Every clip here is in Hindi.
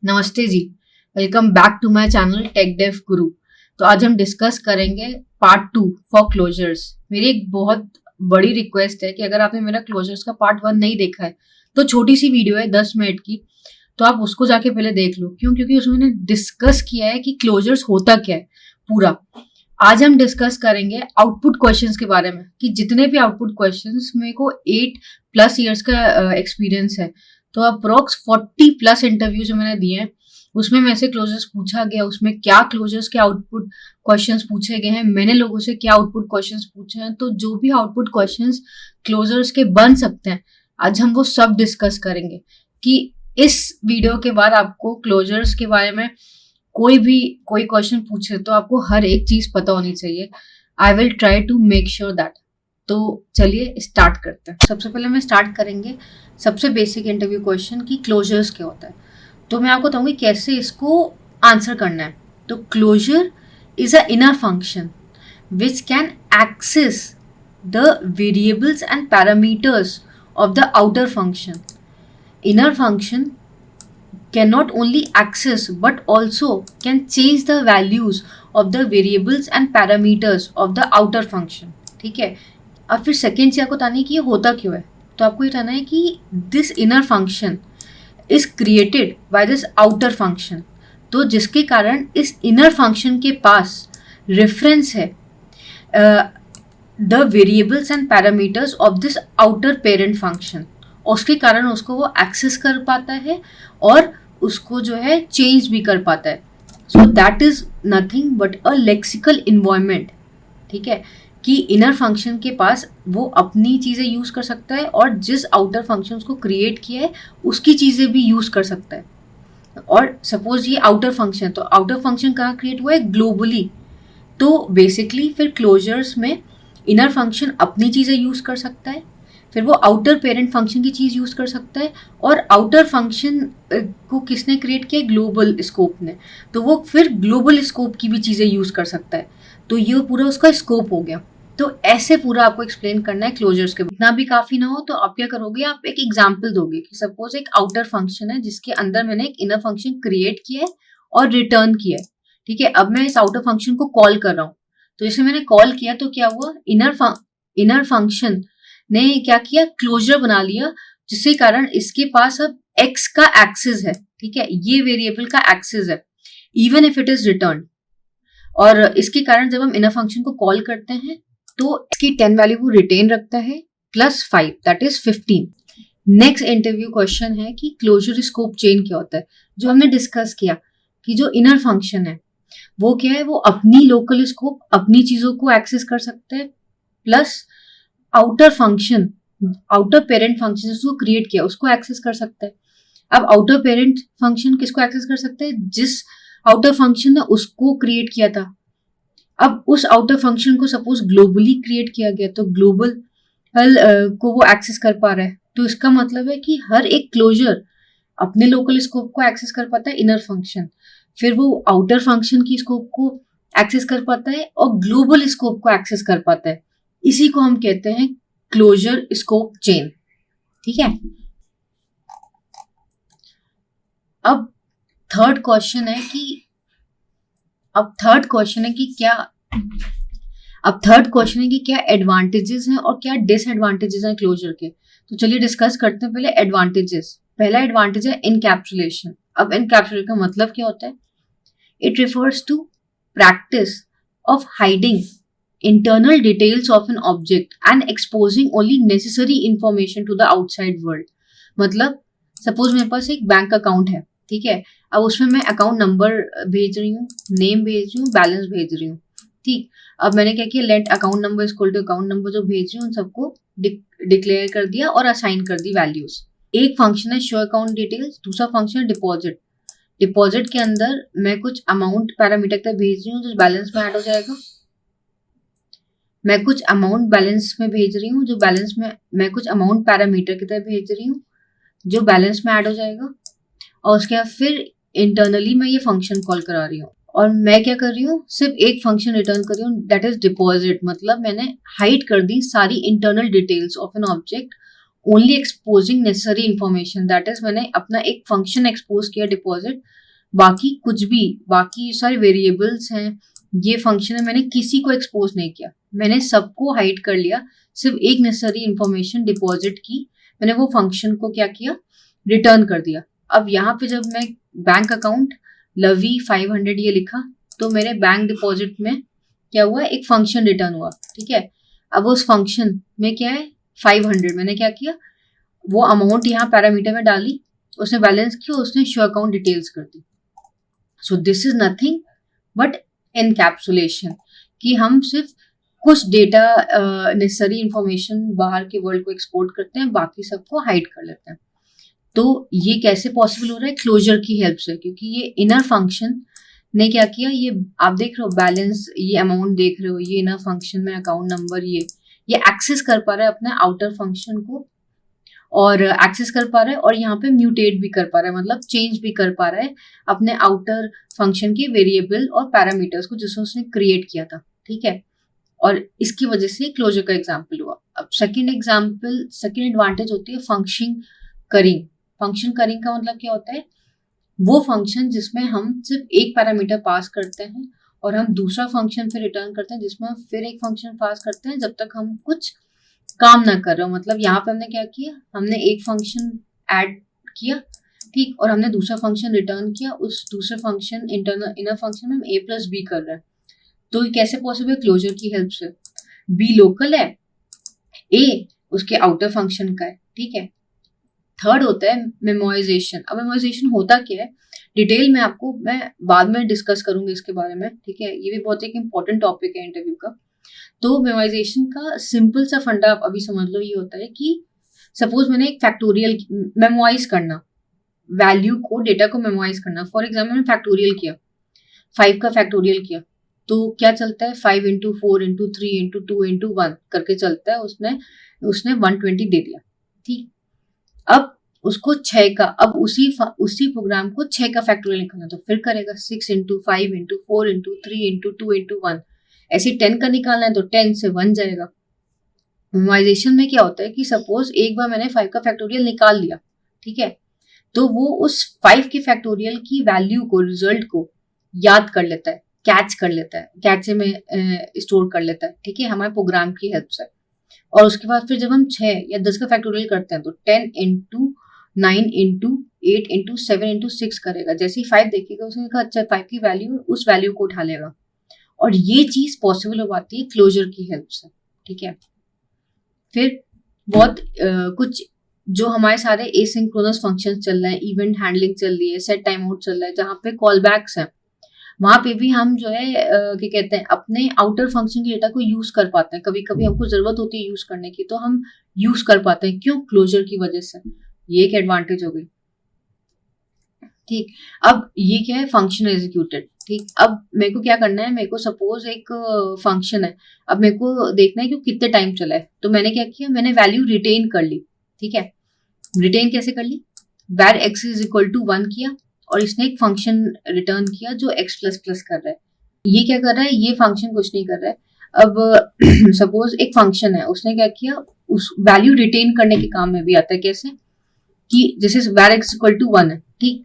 नमस्ते जी। Welcome back to my channel tech dev Guru. तो आज हम डिस्कस करेंगे पार्ट 2 फॉर क्लोजर्स। मेरी एक बहुत बड़ी रिक्वेस्ट है कि अगर आपने मेरा क्लोजर्स का पार्ट 1 नहीं देखा है तो छोटी सी वीडियो है 10 मिनट की, तो आप उसको जाके पहले देख लो। क्यों? क्योंकि उसमें मैंने डिस्कस किया है कि क्लोजर्स होता क्या है पूरा। आज हम डिस्कस करेंगे आउटपुट क्वेश्चंस के बारे में कि जितने भी आउटपुट क्वेश्चंस, मेरे को 8+ ईयर्स का एक्सपीरियंस है, तो अप्रोक्स 40+ इंटरव्यू जो मैंने दिए हैं उसमें मेरे से क्लोजर्स पूछा गया, उसमें क्या क्लोजर्स के आउटपुट क्वेश्चंस पूछे गए हैं, मैंने लोगों से क्या आउटपुट क्वेश्चंस पूछे हैं। तो जो भी आउटपुट क्वेश्चंस क्लोजर्स के बन सकते हैं, आज हम वो सब डिस्कस करेंगे कि इस वीडियो के बाद आपको क्लोजर्स के बारे में कोई क्वेश्चन पूछे तो आपको हर एक चीज पता होनी चाहिए। I will try to make sure that. तो चलिए स्टार्ट करते हैं। सबसे पहले मैं स्टार्ट करेंगे सबसे बेसिक इंटरव्यू क्वेश्चन की क्लोजर्स क्या होता है। तो मैं आपको बताऊंगी कैसे इसको आंसर करना है। तो closure is a inner function which can access the variables and parameters of the outer function. Inner function cannot only access but also can change the values of the variables and parameters of the outer function। ठीक है। अब फिर सेकेंड से आपको बताना है कि ये होता क्यों है। तो आपको ये बताना है कि this inner function is created by this outer function. तो जिसके कारण इस इनर फंक्शन के पास रेफरेंस है the variables and parameters of this outer parent function. उसके कारण उसको वो एक्सेस कर पाता है और उसको जो है चेंज भी कर पाता है। So that is nothing but a lexical environment. ठीक है, कि इनर फंक्शन के पास वो अपनी चीज़ें यूज़ कर सकता है और जिस आउटर फंक्शन को क्रिएट किया है उसकी चीज़ें भी यूज़ कर सकता है। और सपोज ये आउटर फंक्शन, तो आउटर फंक्शन कहाँ क्रिएट हुआ है? ग्लोबली। तो बेसिकली फिर क्लोजर्स में इनर फंक्शन अपनी चीज़ें यूज़ कर सकता है, फिर वो आउटर पेरेंट फंक्शन की चीज़ यूज़ कर सकता है, और आउटर फंक्शन को किसने क्रिएट किया? ग्लोबल स्कोप ने। तो वो फिर ग्लोबल स्कोप की भी चीज़ें यूज़ कर सकता है। तो ये पूरा उसका स्कोप हो गया। तो ऐसे पूरा आपको एक्सप्लेन करना है क्लोजर्स के। इतना भी काफ़ी ना हो तो आप क्या करोगे, आप एक एग्जाम्पल दोगे कि सपोज एक आउटर फंक्शन है जिसके अंदर मैंने एक इनर फंक्शन क्रिएट किया है और रिटर्न किया है। ठीक है, अब मैं इस आउटर फंक्शन को कॉल कर रहा हूँ। तो जैसे मैंने कॉल किया तो क्या हुआ, इनर फंक्शन ने क्या किया, क्लोजर बना लिया, जिसके कारण इसके पास अब x का एक्सिस है। ठीक है, ये वेरिएबल का एक्सिस है even if it is return. और इसके कारण जब हम इनर फंक्शन को कॉल करते हैं तो इसकी 10 वैल्यू वो रिटेन रखता है +5 that is 15। Next interview question है कि क्लोजर स्कोप चेन क्या होता है। जो हमने डिस्कस किया कि जो इनर फंक्शन है वो क्या है, वो अपनी लोकल स्कोप अपनी चीजों को एक्सेस कर सकते हैं, plus outer function, outer parent function जिसको क्रिएट किया उसको एक्सेस कर सकता है। अब आउटर पेरेंट फंक्शन किसको एक्सेस कर सकता है? जिस आउटर फंक्शन ने उसको क्रिएट किया था। अब उस आउटर फंक्शन को सपोज ग्लोबली क्रिएट किया गया तो ग्लोबल को वो एक्सेस कर पा रहा है। तो इसका मतलब है कि हर एक क्लोजर अपने लोकल स्कोप को एक्सेस कर पाता है, इनर फंक्शन, फिर वो आउटर फंक्शन की स्कोप को एक्सेस कर पाता है और ग्लोबल स्कोप को एक्सेस कर पाता है। इसी को हम कहते हैं क्लोजर स्कोप चेन। ठीक है। अब थर्ड क्वेश्चन है कि क्या एडवांटेजेस हैं और क्या डिसएडवांटेजेस हैं क्लोजर के। तो चलिए डिस्कस करते हैं पहले एडवांटेजेस। पहला एडवांटेज है इनकैप्सुलेशन। अब इनकैप्सुलेशन का मतलब क्या होता है? It refers to practice of hiding internal details of an object and exposing only necessary information to the outside world। मतलब सपोज मेरे पास एक बैंक अकाउंट है, ठीक है, अब उसमें मैं अकाउंट नंबर भेज रही हूँ, नेम भेज रही हूँ, बैलेंस भेज रही हूँ। ठीक, अब मैंने क्या किया, let account number equal to account number जो भेज रही हूँ उन सबको डिक्लेयर कर दिया और असाइन कर दी वैल्यूज। एक फंक्शन है शो अकाउंट डिटेल्स, दूसरा फंक्शन है डिपॉजिट। डिपॉजिट के अंदर मैं कुछ अमाउंट पैरामीटर तक भेज रही हूँ जो बैलेंस में ऐड हो जाएगा। मैं कुछ अमाउंट बैलेंस में भेज रही हूँ जो बैलेंस में, मैं कुछ अमाउंट पैरामीटर की तरफ भेज रही हूँ जो बैलेंस में ऐड हो जाएगा। और उसके बाद फिर इंटरनली मैं ये फंक्शन कॉल करा रही हूँ और मैं क्या कर रही हूँ, सिर्फ एक फंक्शन रिटर्न कर रही हूँ, दैट इज डिपॉजिट। मतलब मैंने हाइड कर दी सारी internal details of an object only exposing necessary information, that is मैंने अपना एक फंक्शन एक्सपोज किया डिपॉजिट, बाकी कुछ भी, बाकी सारे वेरिएबल्स हैं, ये फंक्शन है, मैंने किसी को एक्सपोज नहीं किया, मैंने सबको हाइड कर लिया, सिर्फ एक नेसेसरी इंफॉर्मेशन डिपॉजिट की, मैंने वो फंक्शन को क्या किया, रिटर्न कर दिया। अब यहाँ पे जब मैं बैंक अकाउंट लवी 500 ये लिखा, तो मेरे बैंक डिपॉजिट में क्या हुआ, एक फंक्शन रिटर्न हुआ, ठीक है। अब उस फंक्शन में क्या है 500, मैंने क्या किया, वो अमाउंट यहाँ पैरामीटर में डाली, उसने बैलेंस किया, उसने शो अकाउंट डिटेल्स कर दी। So this is nothing but encapsulation, कि हम सिर्फ कुछ डेटा नेसेसरी इंफॉर्मेशन बाहर के वर्ल्ड को एक्सपोर्ट करते हैं, बाकी सबको हाइड कर लेते हैं। तो ये कैसे पॉसिबल हो रहा है, क्लोजर की हेल्प से, क्योंकि ये इनर फंक्शन ने क्या किया, ये आप देख रहे हो बैलेंस, ये अमाउंट देख रहे हो, ये इनर फंक्शन में अकाउंट नंबर, ये एक्सेस कर पा रहा है अपने आउटर फंक्शन को, और एक्सेस कर पा रहा है, और यहाँ पे म्यूटेट भी कर पा रहा है, मतलब चेंज भी कर पा रहा है अपने आउटर फंक्शन के वेरिएबल और पैरामीटर्स को जिसको उसने क्रिएट किया था, ठीक है। और इसकी वजह से क्लोजर का एग्जाम्पल हुआ। अब सेकेंड एडवांटेज होती है फंक्शन करिंग। फंक्शन करिंग का मतलब क्या होता है, वो फंक्शन जिसमें हम सिर्फ एक पैरामीटर पास करते हैं और हम दूसरा फंक्शन फिर रिटर्न करते हैं जिसमें हम फिर एक फंक्शन पास करते हैं जब तक हम कुछ काम ना कर रहे हो। मतलब यहाँ पे हमने क्या किया, हमने एक फंक्शन ऐड किया, ठीक, और हमने दूसरा फंक्शन रिटर्न किया, उस दूसरे फंक्शन इनर फंक्शन में हम a प्लस बी कर रहे हैं। तो ये कैसे पॉसिबल है, क्लोजर की हेल्प से। बी लोकल है, a उसके आउटर फंक्शन का है, ठीक है। थर्ड होता है मेमोराइजेशन। अब मेमोराइजेशन होता क्या है, डिटेल में आपको मैं बाद में डिस्कस करूंगी इसके बारे में, ठीक है। ये भी बहुत एक इंपॉर्टेंट टॉपिक है इंटरव्यू का। तो मेमोराइजेशन का सिंपल सा फंडा आप अभी समझ लो, ये होता है कि सपोज मैंने एक फैक्टोरियल मेमोराइज करना, वैल्यू को, डेटा को मेमोराइज करना। फॉर एग्जाम्पल मैंने फैक्टोरियल किया, 5 का फैक्टोरियल किया, तो क्या चलता है, 5 इंटू 4 इंटू 3 इंटू 2 इंटू 1 करके चलता है, उसने 120 दे दिया, ठीक। अब उसको 6 का, अब उसी प्रोग्राम को 6 का फैक्टोरियल निकालना, तो फिर करेगा 6 into 5 into 4 into 3 into 2 into 1। ऐसे 10 का निकालना है तो 10 से 1 जाएगा। मेमोराइजेशन में क्या होता है कि सपोज एक बार मैंने 5 का फैक्टोरियल निकाल लिया, ठीक है, तो वो उस 5 के फैक्टोरियल की वैल्यू को, रिजल्ट को याद कर लेता है, कैच कर लेता है, कैचे में स्टोर कर लेता है, ठीक है, हमारे प्रोग्राम की हेल्प से। और उसके बाद फिर जब हम 6 या 10 का फैक्टोरियल करते हैं तो 10 इंटू 9 इंटू 8 इंटू 7 इंटू 6 करेगा। जैसे ही 5 देखेगा उसने कहा अच्छा 5 की वैल्यू, उस वैल्यू को उठा लेगा। और ये चीज पॉसिबल हो पाती है क्लोजर की हेल्प से, ठीक है। फिर बहुत कुछ जो हमारे सारे एसिंक्रोनस फंक्शन चल रहे हैं, इवेंट हैंडलिंग चल रही है, सेट टाइम आउट चल रहा है, जहाँ पे कॉल बैक्स हैं, वहां पे भी हम जो है क्या कहते हैं, अपने आउटर फंक्शन के डेटा को यूज कर पाते हैं। कभी कभी हमको जरूरत होती है यूज करने की, तो हम यूज कर पाते हैं, क्यों, क्लोजर की वजह से। ये एक एडवांटेज हो गई, ठीक। अब ये क्या है, फंक्शन एग्जीक्यूटेड, ठीक। अब मेरे को क्या करना है, मेरे को सपोज एक फंक्शन है, अब मेरे को देखना है कि कितने टाइम चला है, तो मैंने क्या किया, मैंने वैल्यू रिटेन कर ली, ठीक है। रिटेन कैसे कर ली, var x is equal to 1 किया, और इसने एक फंक्शन रिटर्न किया जो x प्लस प्लस कर रहा है। ये क्या कर रहा है, ये फंक्शन कुछ नहीं कर रहा है। अब सपोज एक फंक्शन है, उसने क्या किया, उस वैल्यू रिटेन करने के काम में भी आता है। कैसे कि जैसे var x इक्वल टू 1 है, ठीक।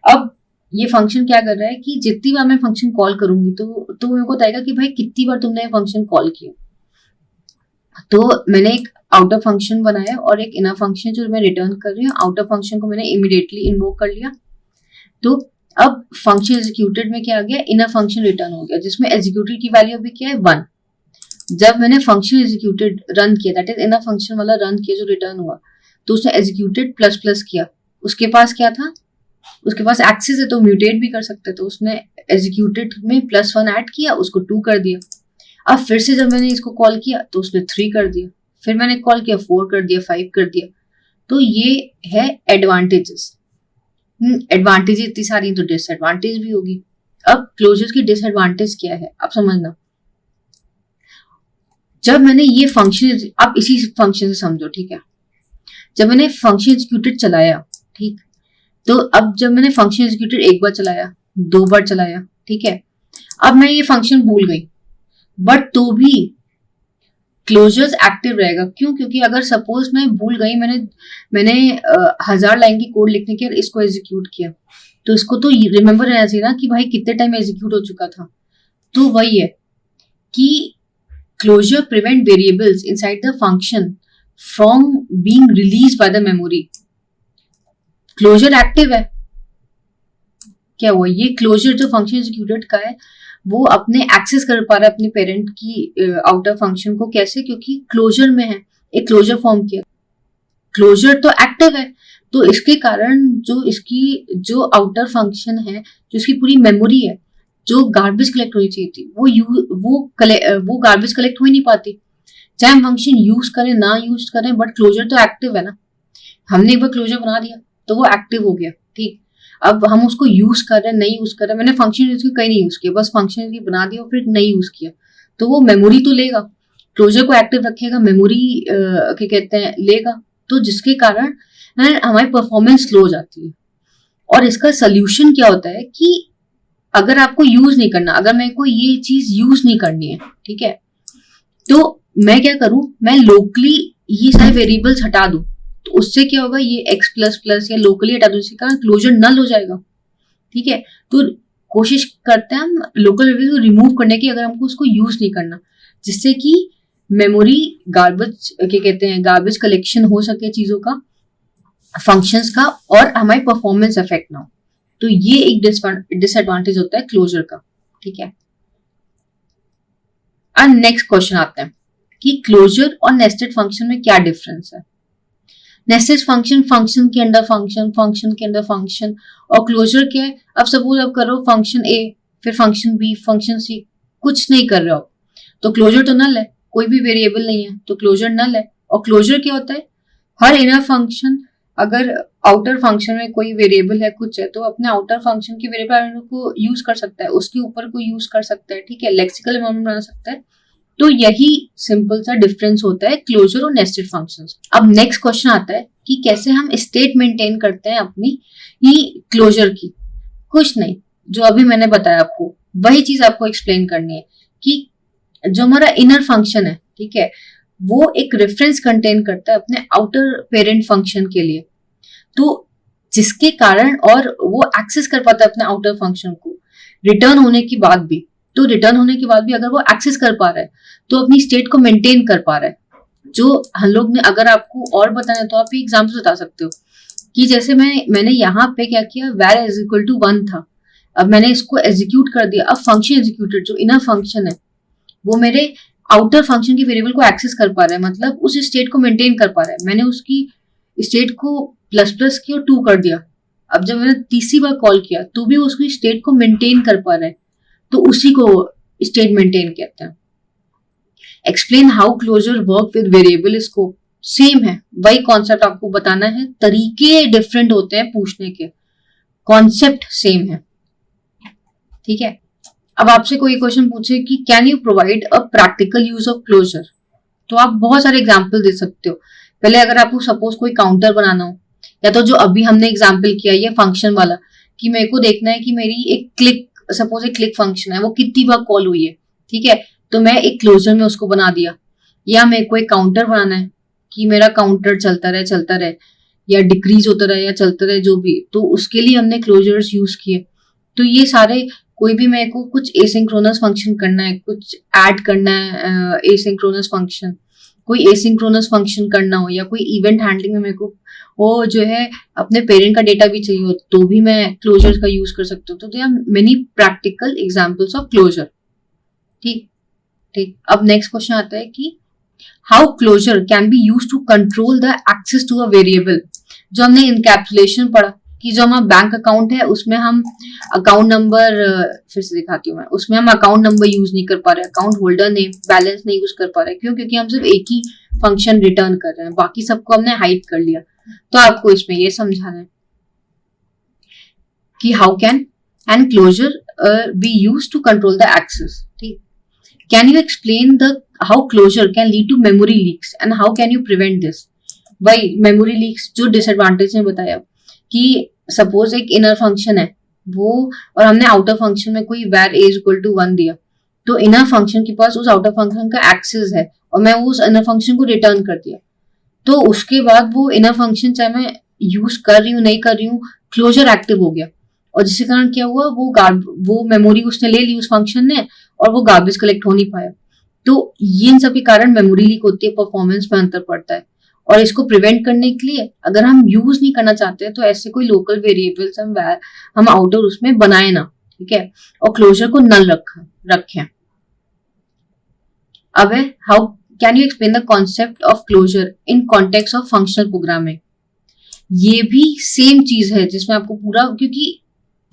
अब ये फंक्शन क्या कर रहा है कि जितनी बार मैं फंक्शन कॉल करूंगी तो मेरे को बताएगा कि भाई कितनी बार तुमने ये फंक्शन कॉल किया। तो मैंने एक आउटर फंक्शन बनाया और एक इनर फंक्शन जो मैं रिटर्न कर रही हूँ। आउटर फंक्शन को मैंने इमीडिएटली इन्वोक कर लिया, तो अब फंक्शन एग्जीक्यूटेड में क्या आ गया, इनर फंक्शन रिटर्न हो गया, जिसमें एग्जीक्यूटेड की वैल्यू अभी क्या है 1। जब मैंने फंक्शन एग्जीक्यूटेड रन किया, दैट इज इनर फंक्शन वाला रन किया जो रिटर्न हुआ, तो उसने एग्जीक्यूटेड प्लस प्लस किया। उसके पास क्या था, उसके पास एक्सेस है तो म्यूटेट भी कर सकते, तो उसने एग्जीक्यूटेड में +1 ऐड किया, उसको 2 कर दिया। अब फिर से जब मैंने इसको कॉल किया तो उसने 3 कर दिया, फिर मैंने कॉल किया 4 कर दिया, 5 कर दिया। तो ये है एडवांटेजेस। एडवांटेज इतनी सारी, तो डिसएडवांटेज भी होगी। अब क्लोजर की डिसएडवांटेज क्या है, आप समझना। जब मैंने ये फंक्शन, आप इसी फंक्शन से समझो, ठीक है। जब मैंने फंक्शन एग्जीक्यूटेड चलाया, ठीक, तो अब जब मैंने फंक्शन एग्जीक्यूटेड एक बार चलाया, 2 बार चलाया, ठीक है, अब मैं ये फंक्शन भूल गई, बट तो भी क्लोजर्स एक्टिव रहेगा। क्यों? क्योंकि अगर सपोज मैं भूल गई, मैंने 1000 लाइन की कोड लिखने के, इसको एग्जीक्यूट किया, तो इसको तो रिमेम्बर रहना चाहिए ना कि भाई कितने टाइम एग्जीक्यूट हो चुका था। तो वही है कि closure prevent variables inside the function from being release by the memory. Closure active है, क्या हुआ? ये क्लोजर जो फंक्शन एग्जीक्यूटेड का है वो अपने एक्सेस कर पा रहा है अपने पेरेंट की आउटर फंक्शन को। कैसे? क्योंकि क्लोजर में है, एक क्लोजर फॉर्म किया, क्लोजर तो एक्टिव है, तो इसके कारण जो इसकी जो आउटर फंक्शन है, जो इसकी पूरी मेमोरी है, जो गार्बेज कलेक्ट होनी चाहिए थी, वो गार्बेज कलेक्ट हो ही नहीं पाती। चाहे हम फंक्शन यूज करें ना यूज करें, बट क्लोजर तो एक्टिव है ना। हमने एक बार क्लोजर बना दिया तो वो एक्टिव हो गया, ठीक। अब हम उसको यूज कर रहे हैं नहीं यूज कर रहे हैं, मैंने फंक्शन कहीं नहीं यूज किया, बस फंक्शन बना दिया और फिर नहीं यूज किया, तो वो मेमोरी तो लेगा, क्लोजर को एक्टिव रखेगा, मेमोरी क्या कहते हैं लेगा, तो जिसके कारण हमारी परफॉर्मेंस स्लो हो जाती है। और इसका सोल्यूशन क्या होता है कि अगर आपको यूज नहीं करना, अगर मेरे को ये चीज यूज नहीं करनी है, ठीक है, तो मैं क्या करूं, मैं लोकली ये सारे वेरिएबल्स हटा दूं, तो उससे क्या होगा, ये x प्लस प्लस या लोकली हटा दो, इसके कारण क्लोजर नल हो जाएगा, ठीक है। तो कोशिश करते हैं हम लोकल वेरिएबल को रिमूव करने की, अगर हमको उसको यूज नहीं करना, जिससे कि मेमोरी गार्बेज क्या कहते हैं गार्बेज कलेक्शन हो सके चीजों का, फंक्शंस का, और हमारी परफॉर्मेंस अफेक्ट ना हो। तो ये एक डिसएडवांटेज होता है क्लोजर का, ठीक है। अब नेक्स्ट क्वेश्चन आता है कि क्लोजर और नेस्टेड फंक्शन में क्या डिफरेंस है। नेस्टेड फंक्शन, फंक्शन के अंदर फंक्शन, फंक्शन के अंदर फंक्शन, और क्लोजर क्या है, अब सपोज आप करो फंक्शन ए, फिर फंक्शन बी, फंक्शन सी, कुछ नहीं कर रहे हो, तो क्लोजर तो नल है, कोई भी वेरिएबल नहीं है, तो क्लोजर नल है। और क्लोजर क्या होता है, हर इनर फंक्शन, अगर आउटर फंक्शन में कोई वेरिएबल है कुछ है, तो अपने आउटर फंक्शन के वेरिएबल को यूज कर सकता है, उसके ऊपर को यूज कर सकता है, ठीक है, लेक्सिकल एनवायरनमेंट बना सकता है। तो यही सिंपल सा डिफरेंस होता है क्लोजर और नेस्टेड फंक्शंस। अब नेक्स्ट क्वेश्चन आता है कि कैसे हम स्टेट मेंटेन करते हैं अपनी ये क्लोजर की। कुछ नहीं, जो अभी मैंने बताया आपको वही चीज आपको एक्सप्लेन करनी है कि जो हमारा इनर फंक्शन है, ठीक है, वो एक रेफरेंस कंटेन करता है अपने आउटर पेरेंट फंक्शन के लिए, तो जिसके कारण और वो एक्सेस कर पाता है अपने आउटर फंक्शन को रिटर्न होने के बाद भी। तो रिटर्न होने के बाद भी अगर वो एक्सेस कर पा रहा है तो अपनी स्टेट को मेंटेन कर पा रहा है। जो हम लोग ने, अगर आपको और बताना है तो आप एग्जाम्पल बता सकते हो कि जैसे मैंने यहाँ पे क्या किया, var इज इक्वल टू 1 था, अब मैंने इसको एग्जीक्यूट कर दिया, अब फंक्शन एग्जीक्यूटेड, जो इनर फंक्शन है वो मेरे आउटर फंक्शन की वेरिएबल को एक्सेस कर पा रहा है, मतलब उस स्टेट को मेंटेन कर पा रहा है। मैंने उसकी स्टेट को प्लस प्लस की और 2 कर दिया, अब जब मैंने तीसरी बार कॉल किया तो भी उसकी स्टेट को मेंटेन कर पा रहा है, तो उसी को स्टेट मेंटेन कहते हैं। Explain how closure work with variable scope, same है, वही कॉन्सेप्ट आपको बताना है, तरीके डिफरेंट होते हैं पूछने के, कॉन्सेप्ट सेम है, ठीक है। अब आपसे कोई क्वेश्चन पूछे कि can you provide a practical use of closure, तो आप बहुत सारे एग्जाम्पल दे सकते हो। पहले अगर आपको सपोज कोई काउंटर बनाना हो, या तो जो अभी हमने एग्जाम्पल किया ये फंक्शन वाला, कि मेरे को देखना है कि मेरी एक क्लिक, सपोज एक क्लिक फंक्शन है, वो कितनी बार कॉल हुई है, ठीक है, तो मैं एक क्लोजर में उसको बना दिया। या मेरे को एक काउंटर बनाना है कि मेरा काउंटर चलता रहे, या डिक्रीज होता रहे या चलता रहे, जो भी, तो उसके लिए हमने क्लोजर्स यूज किए। तो ये सारे, कोई भी मेरे को कुछ एसिंक्रोनस फंक्शन करना है, कुछ ऐड करना है एसिंक्रोनस फंक्शन, कोई एसिंक्रोनस फंक्शन करना हो, या कोई इवेंट हैंडलिंग में मेरे को वो जो है अपने पेरेंट का डेटा भी चाहिए हो, तो भी मैं क्लोजर का यूज कर सकती हूँ। तो there are many practical examples of closure, ठीक। अब नेक्स्ट क्वेश्चन आता है कि how closure can be use to control the access to a variable. जो हमने इनकैप्सुलेशन पढ़ा कि जो हमारा बैंक अकाउंट है उसमें हम अकाउंट नंबर, फिर से दिखाती हूँ मैं, उसमें हम अकाउंट नंबर यूज नहीं कर पा रहे, अकाउंट होल्डर नेम, बैलेंस नहीं यूज कर पा रहे, क्यों? क्योंकि हम सिर्फ एक ही फंक्शन रिटर्न कर रहे हैं, बाकी सबको हमने हाइड कर लिया। तो आपको इसमें ये समझाना है कि how can and closure be use to control the access, ठीक। Can you explain the how closure can lead to memory leaks and how can you prevent this. भाई मेमोरी लीक्स जो डिसएडवांटेज ने बताया कि सपोज एक इनर फंक्शन है वो, और हमने आउटर फंक्शन में कोई var a इक्वल टू 1 दिया, तो इनर फंक्शन के पास उस आउटर फंक्शन का एक्सेस है और मैं उस इनर फंक्शन को रिटर्न कर दिया, तो उसके बाद वो इनर फंक्शन चाहे मैं यूज कर रही हूँ नहीं कर रही हूँ, क्लोजर एक्टिव हो गया, और जिसके कारण क्या हुआ, वो मेमोरी उसने ले ली उस फंक्शन ने, और वो गार्बेज कलेक्ट हो नहीं पाया। तो ये इन सब के कारण मेमोरी लीक होती है, परफॉर्मेंस में अंतर पड़ता है। और इसको प्रिवेंट करने के लिए अगर हम यूज नहीं करना चाहते तो ऐसे कोई लोकल वेरिएबल्स हम आउटर उसमें बनाए ना, ठीक है, और क्लोजर को नल रखें। अब है, how can you explain the concept of closure in context of functional programming. ये भी सेम चीज है जिसमें आपको पूरा, क्योंकि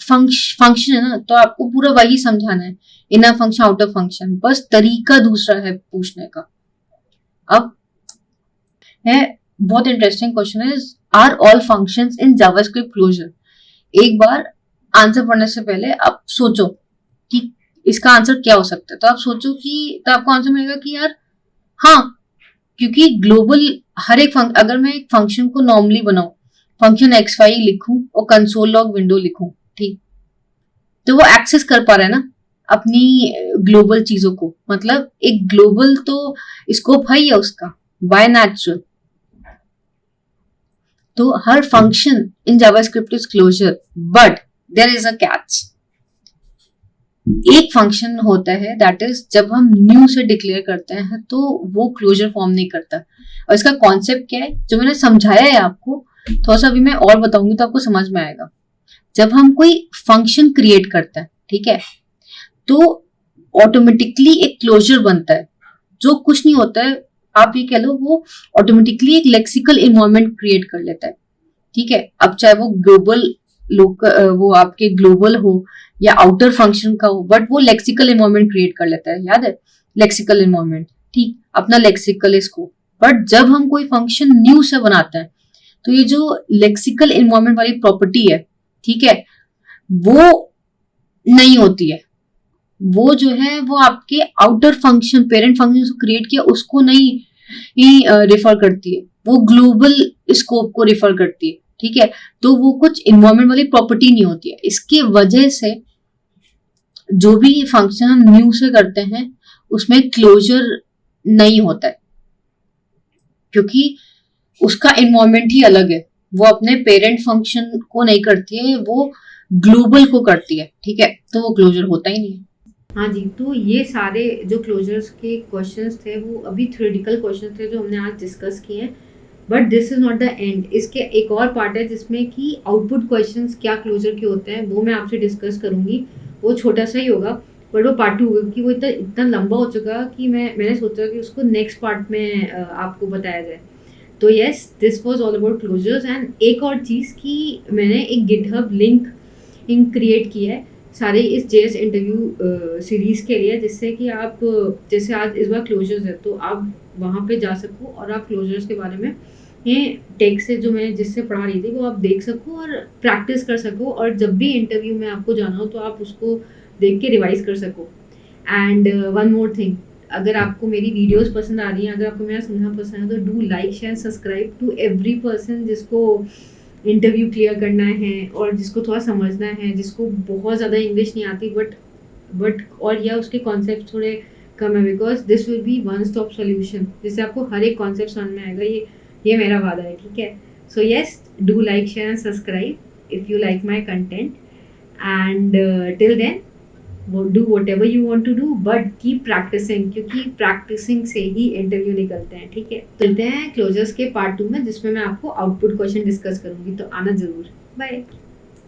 फंक्शन है ना, तो आपको पूरा वही समझाना है, इनर फंक्शन आउटर फंक्शन, बस तरीका दूसरा है पूछने का। अब है, बहुत इंटरेस्टिंग क्वेश्चन है, are all functions in JavaScript closure. एक बार आंसर पढ़ने से पहले आप सोचो कि इसका आंसर क्या हो सकता है, तो आप सोचो कि, तो आपको आंसर मिलेगा कि यार हाँ, क्योंकि ग्लोबल हर एक अगर मैं एक फंक्शन को नॉर्मली बनाऊं, फंक्शन xy लिखूं और कंसोल लॉग विंडो लिखूं, ठीक, तो वो एक्सेस कर पा रहा है ना अपनी ग्लोबल चीजों को, मतलब एक ग्लोबल तो स्कोप है उसका बाय नेचुरल। तो हर function in JavaScript is closure, but there is a catch. एक फंक्शन होता है दैट इज जब हम न्यू से डिक्लेयर करते हैं तो वो क्लोजर फॉर्म नहीं करता, और इसका कॉन्सेप्ट क्या है जो मैंने समझाया है आपको, थोड़ा सा अभी मैं और बताऊंगी तो आपको समझ में आएगा। जब हम कोई फंक्शन क्रिएट करते हैं, ठीक है, तो ऑटोमेटिकली एक क्लोजर बनता है, जो कुछ नहीं होता है, आप ये कह लो वो ऑटोमेटिकली एक लेक्सिकल इन्वायरमेंट क्रिएट कर लेता है, ठीक है। अब चाहे वो ग्लोबल वो आपके ग्लोबल हो या आउटर फंक्शन का हो, बट वो लेक्सिकल इन्वायरमेंट क्रिएट कर लेता है, याद है, लेक्सिकल इन्वायरमेंट, ठीक, अपना लेक्सिकल स्कोप। बट जब हम कोई फंक्शन न्यू से बनाते हैं तो ये जो लेक्सिकल इन्वायरमेंट वाली प्रॉपर्टी है, ठीक है, वो नहीं होती है, वो जो है वो आपके आउटर फंक्शन पेरेंट फंक्शन जो क्रिएट किया उसको नहीं रिफर करती है, वो ग्लोबल स्कोप को रिफर करती है, ठीक है। तो वो कुछ इन्वायरमेंट वाली प्रॉपर्टी नहीं होती है, इसकी वजह से जो भी फंक्शन हम न्यू से करते हैं उसमें क्लोजर नहीं होता है, क्योंकि उसका इन्वायरमेंट ही अलग है, वो अपने पेरेंट फंक्शन को नहीं करती है, वो ग्लोबल को करती है, ठीक है, तो वो क्लोजर होता ही नहीं है। हाँ जी, तो ये सारे जो क्लोजर्स के क्वेश्चंस थे वो अभी थ्योरेटिकल क्वेश्चंस थे जो हमने आज डिस्कस किए हैं, but this is not the end. इसके एक और पार्ट है जिसमें कि आउटपुट क्वेश्चंस क्या क्लोजर के होते हैं वो मैं आपसे डिस्कस करूंगी, वो छोटा सा ही होगा, बट वो पार्ट 2 होगा, क्योंकि वो इतना लंबा हो चुका कि मैंने सोचा कि उसको नेक्स्ट पार्ट में आपको बताया जाए। तो yes, this was all about closures. And एक और चीज़ कि मैंने एक गिटहब लिंक क्रिएट किया है सारे इस जेएस इंटरव्यू सीरीज़ के लिए, जिससे कि आप जैसे आज इस बार क्लोजर्स है तो आप वहाँ पे जा सको और आप क्लोजर्स के बारे में ये टेक्स्ट से जो मैं जिससे पढ़ा रही थी वो आप देख सको और प्रैक्टिस कर सको, और जब भी इंटरव्यू में आपको जाना हो तो आप उसको देख के रिवाइज कर सको। एंड वन मोर थिंग, अगर आपको मेरी वीडियोस पसंद आ रही हैं, अगर आपको मेरा सुनना पसंद है तो do like share subscribe to every person जिसको इंटरव्यू क्लियर करना है और जिसको थोड़ा समझना है, जिसको बहुत ज़्यादा इंग्लिश नहीं आती बट और या उसके कॉन्सेप्ट थोड़े कम है, because this will be one stop solution जिससे आपको हर एक कॉन्सेप्ट समझ में आएगा, ये मेरा वादा है, ठीक है। So yes, do like share and subscribe if you like my content, and till then do whatever you want to do, but keep practicing, क्योंकि प्रैक्टिसिंग से ही इंटरव्यू निकलते हैं, ठीक है। चलते हैं क्लोजर्स के पार्ट 2 में जिसमें मैं आपको आउटपुट क्वेश्चन डिस्कस करूंगी, तो आना जरूर। बाय।